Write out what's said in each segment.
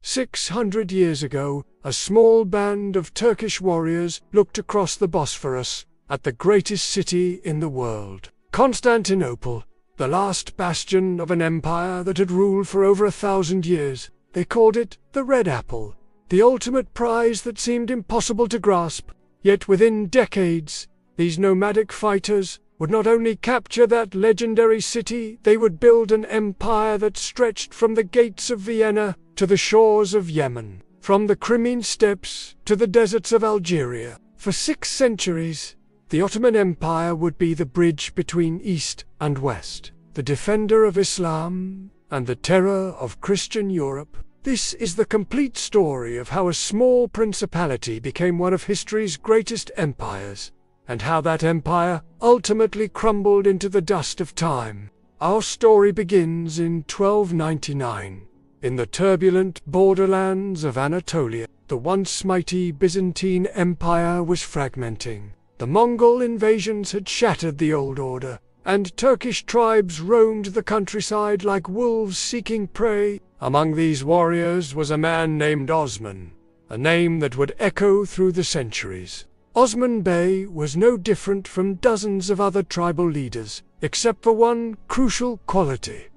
600 years ago, a small band of Turkish warriors looked across the Bosphorus at the greatest city in the world, Constantinople, the last bastion of an empire that had ruled for over 1,000 years. They called it the Red Apple, the ultimate prize that seemed impossible to grasp. Yet within decades, these nomadic fighters would not only capture that legendary city, they would build an empire that stretched from the gates of Vienna to the shores of Yemen, from the Crimean steppes to the deserts of Algeria. For 6 centuries, the Ottoman Empire would be the bridge between East and West, the defender of Islam and the terror of Christian Europe. This is the complete story of how a small principality became one of history's greatest empires, and how that empire ultimately crumbled into the dust of time. Our story begins in 1299, in the turbulent borderlands of Anatolia. The once mighty Byzantine Empire was fragmenting. The Mongol invasions had shattered the old order, and Turkish tribes roamed the countryside like wolves seeking prey. Among these warriors was a man named Osman, a name that would echo through the centuries. Osman Bey was no different from dozens of other tribal leaders, except for one crucial quality: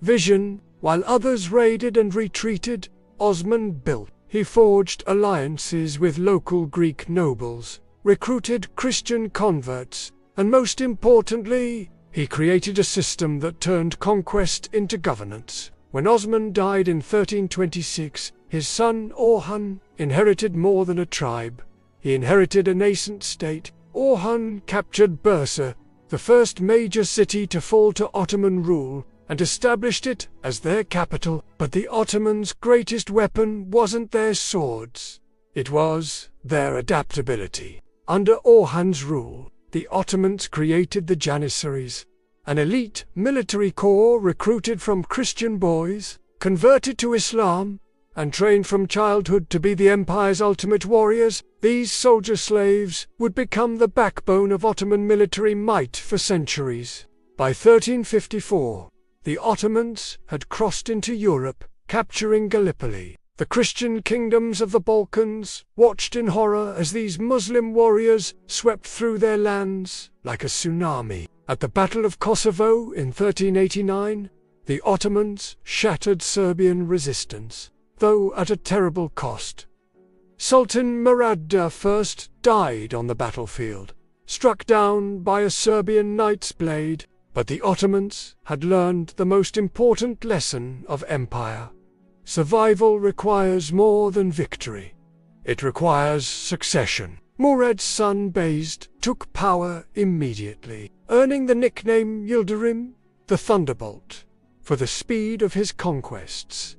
vision. While others raided and retreated, Osman built. He forged alliances with local Greek nobles, recruited Christian converts, and most importantly, he created a system that turned conquest into governance. When Osman died in 1326, his son Orhan inherited more than a tribe. He inherited a nascent state. Orhan captured Bursa, the first major city to fall to Ottoman rule, and established it as their capital. But the Ottomans' greatest weapon wasn't their swords. It was their adaptability. Under Orhan's rule, the Ottomans created the Janissaries, an elite military corps recruited from Christian boys, converted to Islam, and trained from childhood to be the empire's ultimate warriors. These soldier slaves would become the backbone of Ottoman military might for centuries. By 1354, the Ottomans had crossed into Europe, capturing Gallipoli. The Christian kingdoms of the Balkans watched in horror as these Muslim warriors swept through their lands like a tsunami. At the Battle of Kosovo in 1389, the Ottomans shattered Serbian resistance, though at a terrible cost. Sultan Murad I died on the battlefield, struck down by a Serbian knight's blade. But the Ottomans had learned the most important lesson of empire. Survival requires more than victory. It requires succession. Murad's son Bayezid took power immediately, earning the nickname Yildirim, the Thunderbolt, for the speed of his conquests.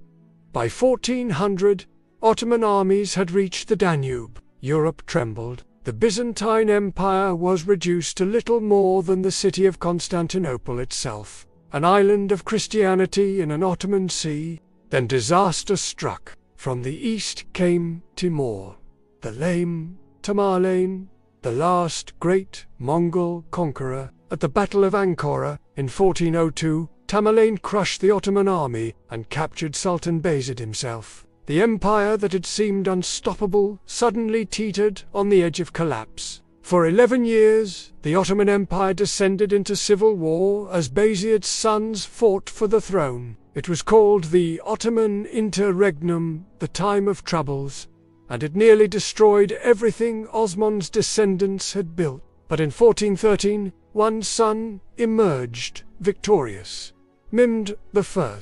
By 1400, Ottoman armies had reached the Danube. Europe trembled. The Byzantine Empire was reduced to little more than the city of Constantinople itself, an island of Christianity in an Ottoman sea. Then disaster struck. From the east came Timur, the lame Tamerlane, the last great Mongol conqueror. At the Battle of Ankara in 1402, Tamerlane crushed the Ottoman army and captured Sultan Bayezid himself. The empire that had seemed unstoppable suddenly teetered on the edge of collapse. For 11 years, the Ottoman Empire descended into civil war as Bayezid's sons fought for the throne. It was called the Ottoman Interregnum, the time of troubles, and it nearly destroyed everything Osman's descendants had built. But in 1413, one son emerged victorious, Mehmed I,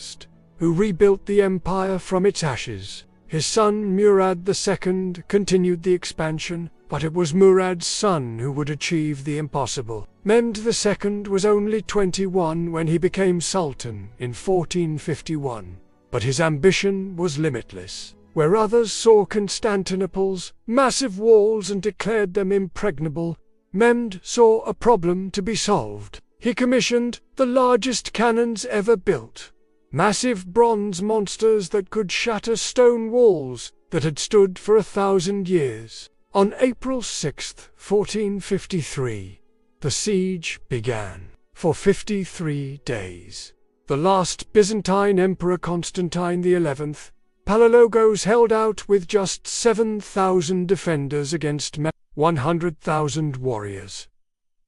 who rebuilt the empire from its ashes. His son Murad II continued the expansion, but it was Murad's son who would achieve the impossible. Mehmed II was only 21 when he became Sultan in 1451, but his ambition was limitless. Where others saw Constantinople's massive walls and declared them impregnable, Mehmed saw a problem to be solved. He commissioned the largest cannons ever built, massive bronze monsters that could shatter stone walls that had stood for 1,000 years. On April 6, 1453, the siege began. For 53 days, the last Byzantine Emperor Constantine XI Palaiologos held out with just 7,000 defenders against 100,000 warriors.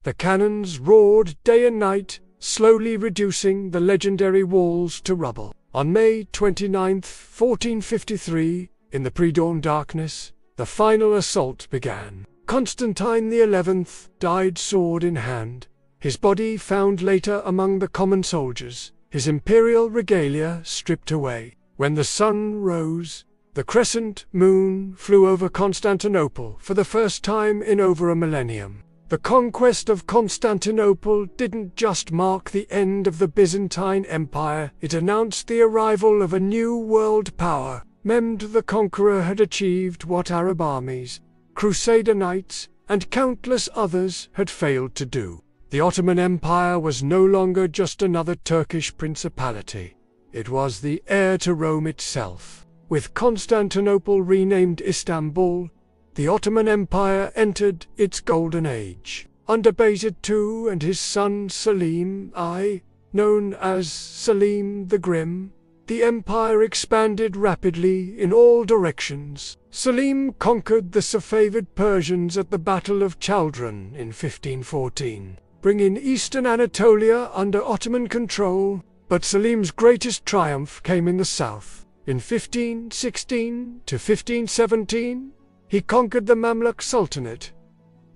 The cannons roared day and night, slowly reducing the legendary walls to rubble. On May 29, 1453, in the pre-dawn darkness, the final assault began. Constantine XI died sword in hand, his body found later among the common soldiers, his imperial regalia stripped away. When the sun rose, the crescent moon flew over Constantinople for the first time in over a millennium. The conquest of Constantinople didn't just mark the end of the Byzantine Empire, it announced the arrival of a new world power. Mehmed the Conqueror had achieved what Arab armies, Crusader knights, and countless others had failed to do. The Ottoman Empire was no longer just another Turkish principality. It was the heir to Rome itself. With Constantinople renamed Istanbul, the Ottoman Empire entered its golden age. Under Bayezid II and his son Selim I, known as Selim the Grim, the empire expanded rapidly in all directions. Selim conquered the Safavid Persians at the Battle of Chaldron in 1514, bringing eastern Anatolia under Ottoman control, but Selim's greatest triumph came in the south. In 1516 to 1517, he conquered the Mamluk Sultanate,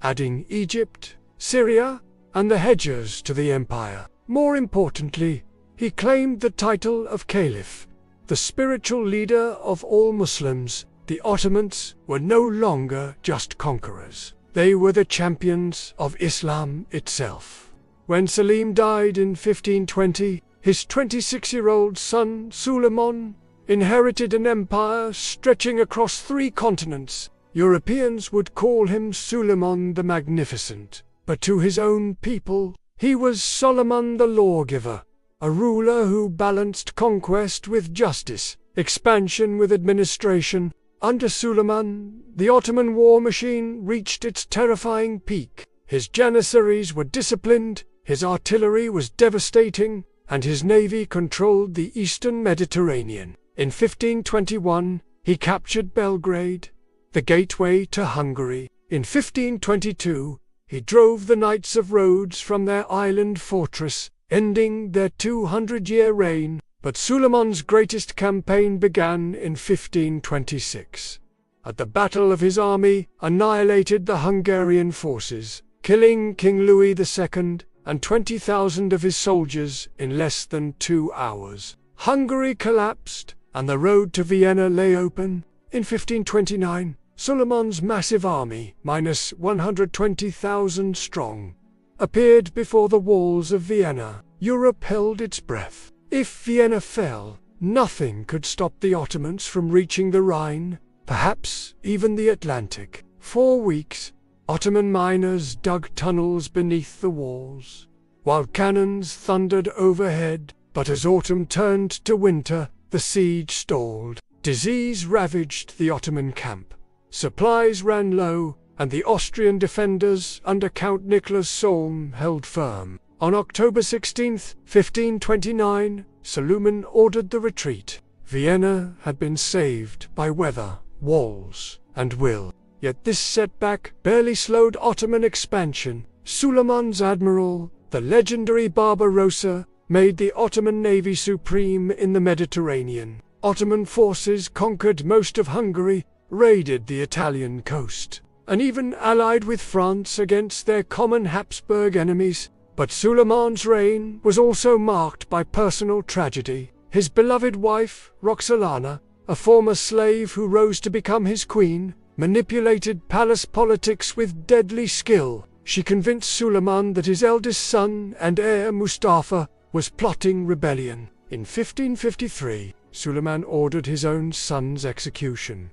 adding Egypt, Syria, and the Hejaz to the empire. More importantly, he claimed the title of Caliph, the spiritual leader of all Muslims. The Ottomans were no longer just conquerors. They were the champions of Islam itself. When Selim died in 1520, his 26-year-old son Suleiman inherited an empire stretching across 3 continents. Europeans would call him Suleiman the Magnificent, but to his own people, he was Solomon the Lawgiver, a ruler who balanced conquest with justice, expansion with administration. Under Suleiman, the Ottoman war machine reached its terrifying peak. His Janissaries were disciplined, his artillery was devastating, and his navy controlled the eastern Mediterranean. In 1521, he captured Belgrade, the gateway to Hungary. In 1522, he drove the Knights of Rhodes from their island fortress, ending their 200-year reign. But Suleiman's greatest campaign began in 1526. At the Battle of his army annihilated the Hungarian forces, killing King Louis II and 20,000 of his soldiers in less than 2 hours. Hungary collapsed, and the road to Vienna lay open. In 1529, Suleiman's massive army, minus 120,000 strong, appeared before the walls of Vienna. Europe held its breath. If Vienna fell, nothing could stop the Ottomans from reaching the Rhine, perhaps even the Atlantic. For weeks, Ottoman miners dug tunnels beneath the walls, while cannons thundered overhead. But as autumn turned to winter, the siege stalled. Disease ravaged the Ottoman camp. Supplies ran low, and the Austrian defenders under Count Nicholas Solm held firm. On October 16, 1529, Suleiman ordered the retreat. Vienna had been saved by weather, walls, and will. Yet this setback barely slowed Ottoman expansion. Suleiman's admiral, the legendary Barbarossa, made the Ottoman navy supreme in the Mediterranean. Ottoman forces conquered most of Hungary, raided the Italian coast, and even allied with France against their common Habsburg enemies. But Suleiman's reign was also marked by personal tragedy. His beloved wife, Roxolana, a former slave who rose to become his queen, manipulated palace politics with deadly skill. She convinced Suleiman that his eldest son and heir Mustafa was plotting rebellion. In 1553, Suleiman ordered his own son's execution,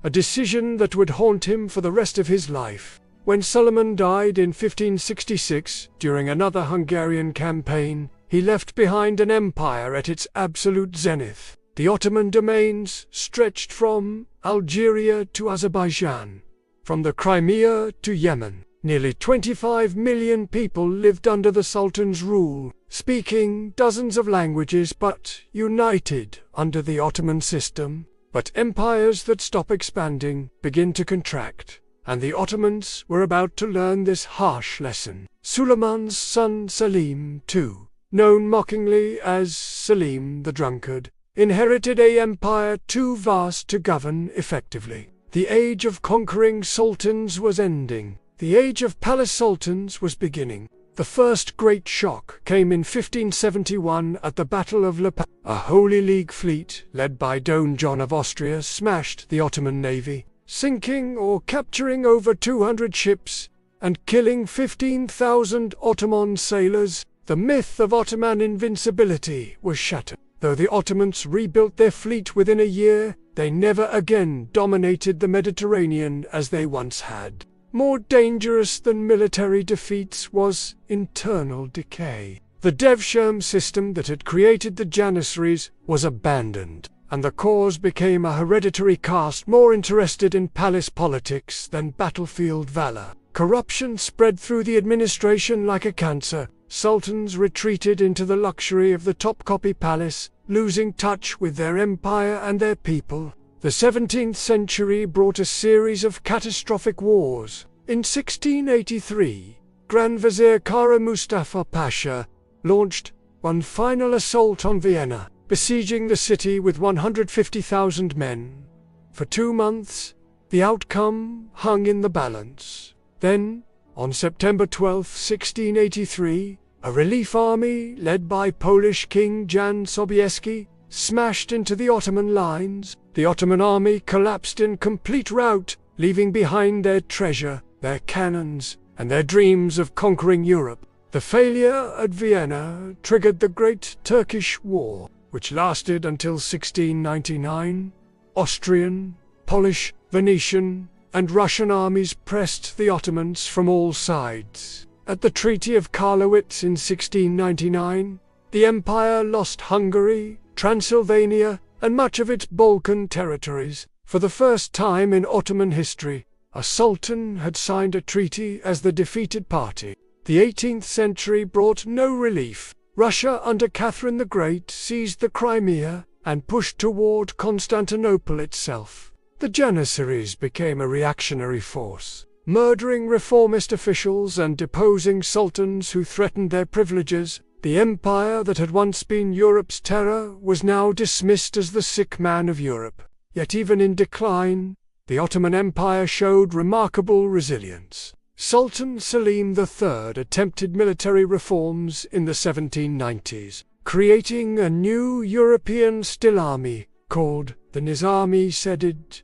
a decision that would haunt him for the rest of his life. When Suleiman died in 1566, during another Hungarian campaign, he left behind an empire at its absolute zenith. The Ottoman domains stretched from Algeria to Azerbaijan, from the Crimea to Yemen. Nearly 25 million people lived under the Sultan's rule, speaking dozens of languages but united under the Ottoman system. But empires that stop expanding begin to contract, and the Ottomans were about to learn this harsh lesson. Suleiman's son Selim, too, known mockingly as Selim the Drunkard, inherited an empire too vast to govern effectively. The age of conquering sultans was ending. The age of palace sultans was beginning. The first great shock came in 1571 at the Battle of Lepanto. A Holy League fleet, led by Don John of Austria, smashed the Ottoman navy, sinking or capturing over 200 ships and killing 15,000 Ottoman sailors. The myth of Ottoman invincibility was shattered. Though the Ottomans rebuilt their fleet within a year, they never again dominated the Mediterranean as they once had. More dangerous than military defeats was internal decay. The Devshirme system that had created the Janissaries was abandoned, and the cause became a hereditary caste more interested in palace politics than battlefield valor. Corruption spread through the administration like a cancer. Sultans retreated into the luxury of the Topkapi Palace, losing touch with their empire and their people. The 17th century brought a series of catastrophic wars. In 1683, Grand Vizier Kara Mustafa Pasha launched one final assault on Vienna, besieging the city with 150,000 men. For 2 months, the outcome hung in the balance. Then, on September 12, 1683, a relief army led by Polish King Jan Sobieski smashed into the Ottoman lines. The Ottoman army collapsed in complete rout, leaving behind their treasure, their cannons, and their dreams of conquering Europe. The failure at Vienna triggered the Great Turkish War, which lasted until 1699. Austrian, Polish, Venetian, and Russian armies pressed the Ottomans from all sides. At the Treaty of Karlowitz in 1699, the empire lost Hungary, Transylvania, and much of its Balkan territories. For the first time in Ottoman history, a sultan had signed a treaty as the defeated party. The 18th century brought no relief. Russia under Catherine the Great seized the Crimea and pushed toward Constantinople itself. The Janissaries became a reactionary force, murdering reformist officials and deposing sultans who threatened their privileges. The empire that had once been Europe's terror was now dismissed as the sick man of Europe. Yet even in decline, the Ottoman Empire showed remarkable resilience. Sultan Selim III attempted military reforms in the 1790s, creating a new European still army called the Nizami-Sedid.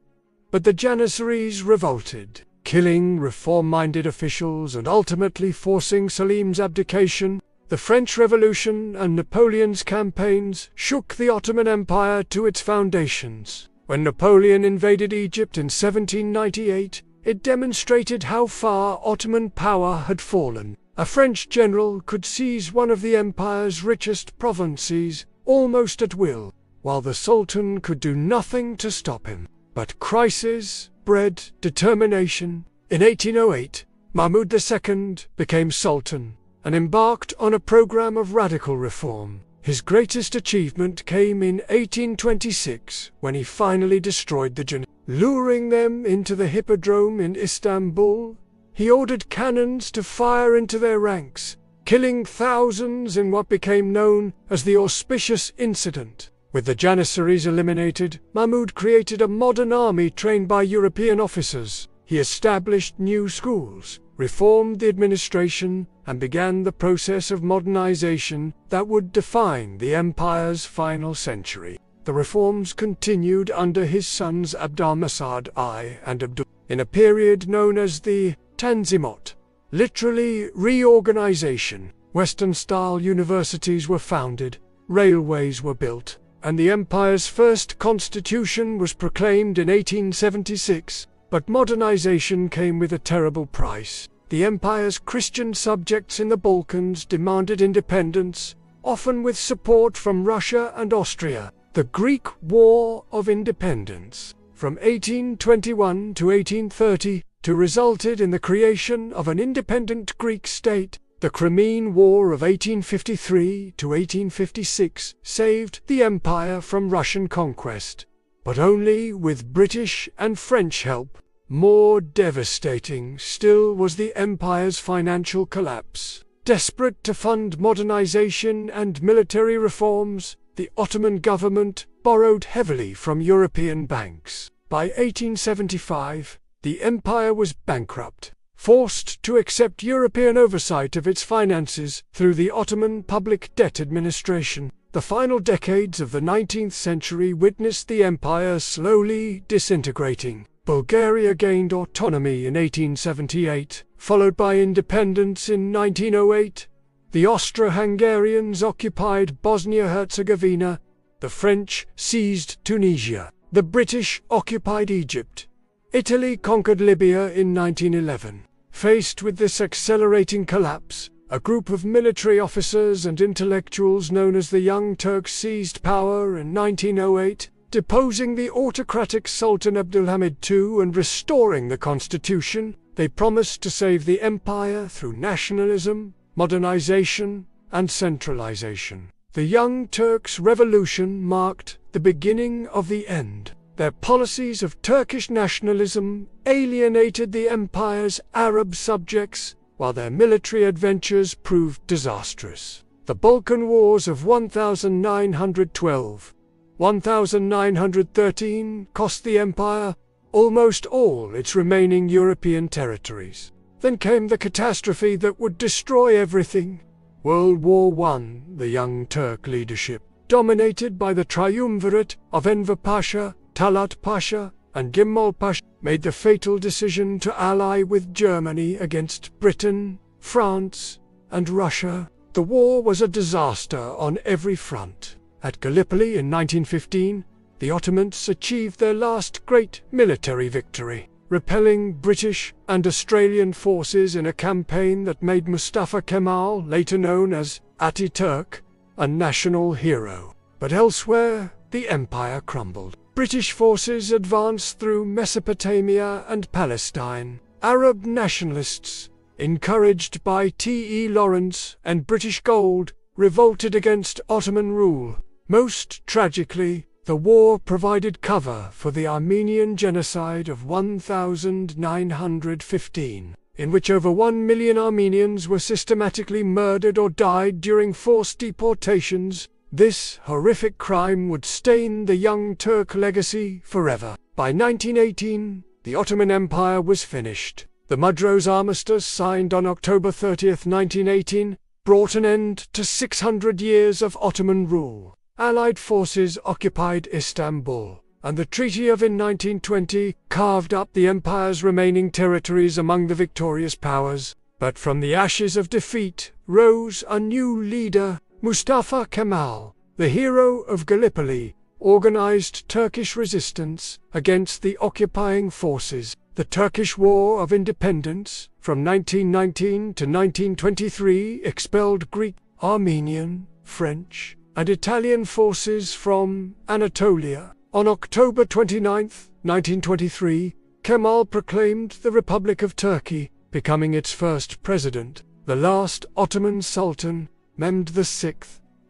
But the Janissaries revolted, killing reform-minded officials and ultimately forcing Selim's abdication. The French Revolution and Napoleon's campaigns shook the Ottoman Empire to its foundations. When Napoleon invaded Egypt in 1798, it demonstrated how far Ottoman power had fallen. A French general could seize one of the empire's richest provinces almost at will, while the Sultan could do nothing to stop him. But crisis bred determination. In 1808, Mahmud II became Sultan and embarked on a program of radical reform. His greatest achievement came in 1826, when he finally destroyed the Janissaries. Luring them into the Hippodrome in Istanbul, he ordered cannons to fire into their ranks, killing thousands in what became known as the Auspicious Incident. With the Janissaries eliminated, Mahmud created a modern army trained by European officers. He established new schools, reformed the administration, and began the process of modernization that would define the empire's final century. The reforms continued under his sons Abdalmasad I and Abdul, in a period known as the Tanzimat, literally reorganization. Western-style universities were founded, railways were built, and the empire's first constitution was proclaimed in 1876. But modernization came with a terrible price. The empire's Christian subjects in the Balkans demanded independence, often with support from Russia and Austria. The Greek War of Independence, from 1821 to 1832, resulted in the creation of an independent Greek state. The Crimean War of 1853 to 1856 saved the empire from Russian conquest. but only with British and French help. More devastating still was the empire's financial collapse. Desperate to fund modernization and military reforms, the Ottoman government borrowed heavily from European banks. By 1875, the empire was bankrupt, forced to accept European oversight of its finances through the Ottoman Public Debt Administration. The final decades of the 19th century witnessed the empire slowly disintegrating. Bulgaria gained autonomy in 1878, followed by independence in 1908. The Austro-Hungarians occupied Bosnia-Herzegovina. The French seized Tunisia. The British occupied Egypt. Italy conquered Libya in 1911. Faced with this accelerating collapse, a group of military officers and intellectuals known as the Young Turks seized power in 1908, deposing the autocratic Sultan Abdulhamid II and restoring the constitution. They promised to save the empire through nationalism, modernization, and centralization. The Young Turks' revolution marked the beginning of the end. Their policies of Turkish nationalism alienated the empire's Arab subjects, while their military adventures proved disastrous. The Balkan Wars of 1912-1913 cost the empire almost all its remaining European territories. Then came the catastrophe that would destroy everything. World War I. The Young Turk leadership, dominated by the triumvirate of Enver Pasha, Talat Pasha, and Gimbal Pasha, made the fatal decision to ally with Germany against Britain, France, and Russia. The war was a disaster on every front. At Gallipoli in 1915, the Ottomans achieved their last great military victory, repelling British and Australian forces in a campaign that made Mustafa Kemal, later known as Atatürk, a national hero. But elsewhere, the empire crumbled. British forces advanced through Mesopotamia and Palestine. Arab nationalists, encouraged by T.E. Lawrence and British gold, revolted against Ottoman rule. Most tragically, the war provided cover for the Armenian genocide of 1915, in which over 1 million Armenians were systematically murdered or died during forced deportations. This horrific crime would stain the Young Turk legacy forever. By 1918, the Ottoman Empire was finished. The Mudros Armistice, signed on October 30, 1918, brought an end to 600 years of Ottoman rule. Allied forces occupied Istanbul, and the Treaty of 1920 carved up the empire's remaining territories among the victorious powers. But from the ashes of defeat rose a new leader. Mustafa Kemal, the hero of Gallipoli, organized Turkish resistance against the occupying forces. The Turkish War of Independence, from 1919 to 1923, expelled Greek, Armenian, French, and Italian forces from Anatolia. On October 29, 1923, Kemal proclaimed the Republic of Turkey, becoming its first president. The last Ottoman Sultan, Mehmed VI,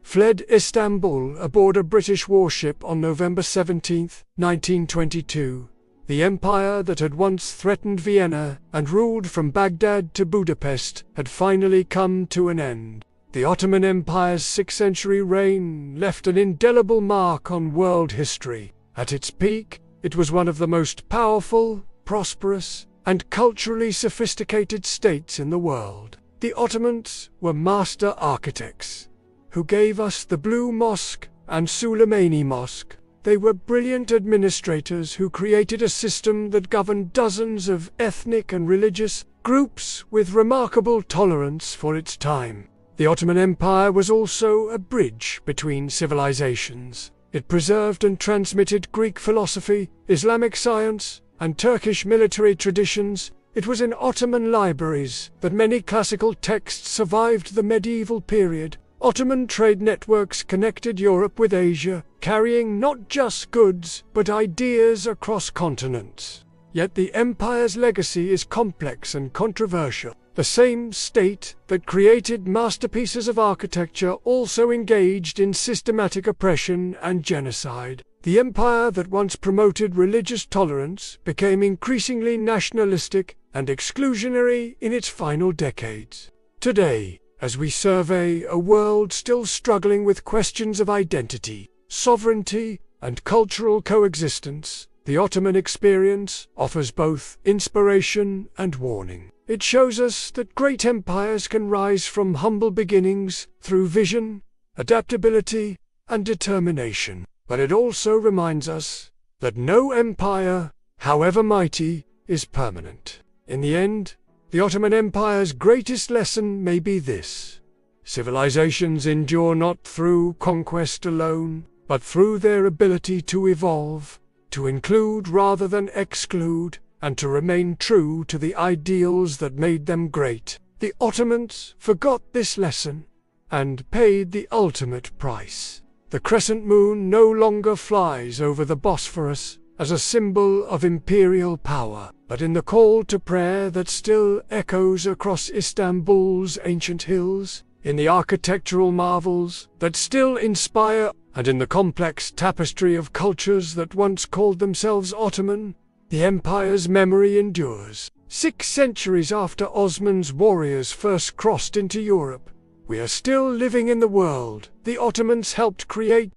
fled Istanbul aboard a British warship on November 17, 1922. The empire that had once threatened Vienna and ruled from Baghdad to Budapest had finally come to an end. The Ottoman Empire's 6th-century reign left an indelible mark on world history. At its peak, it was one of the most powerful, prosperous, and culturally sophisticated states in the world. The Ottomans were master architects, who gave us the Blue Mosque and Suleimani Mosque. They were brilliant administrators who created a system that governed dozens of ethnic and religious groups with remarkable tolerance for its time. The Ottoman Empire was also a bridge between civilizations. It preserved and transmitted Greek philosophy, Islamic science, and Turkish military traditions. It was in Ottoman libraries that many classical texts survived the medieval period. Ottoman trade networks connected Europe with Asia, carrying not just goods, but ideas across continents. Yet the empire's legacy is complex and controversial. The same state that created masterpieces of architecture also engaged in systematic oppression and genocide. The empire that once promoted religious tolerance became increasingly nationalistic and exclusionary in its final decades. Today, as we survey a world still struggling with questions of identity, sovereignty, and cultural coexistence, the Ottoman experience offers both inspiration and warning. It shows us that great empires can rise from humble beginnings through vision, adaptability, and determination. But it also reminds us that no empire, however mighty, is permanent. In the end, the Ottoman Empire's greatest lesson may be this: civilizations endure not through conquest alone, but through their ability to evolve, to include rather than exclude, and to remain true to the ideals that made them great. The Ottomans forgot this lesson and paid the ultimate price. The crescent moon no longer flies over the Bosphorus as a symbol of imperial power, but in the call to prayer that still echoes across Istanbul's ancient hills, in the architectural marvels that still inspire, and in the complex tapestry of cultures that once called themselves Ottoman, the empire's memory endures. 6 centuries after Osman's warriors first crossed into Europe, we are still living in the world the Ottomans helped create.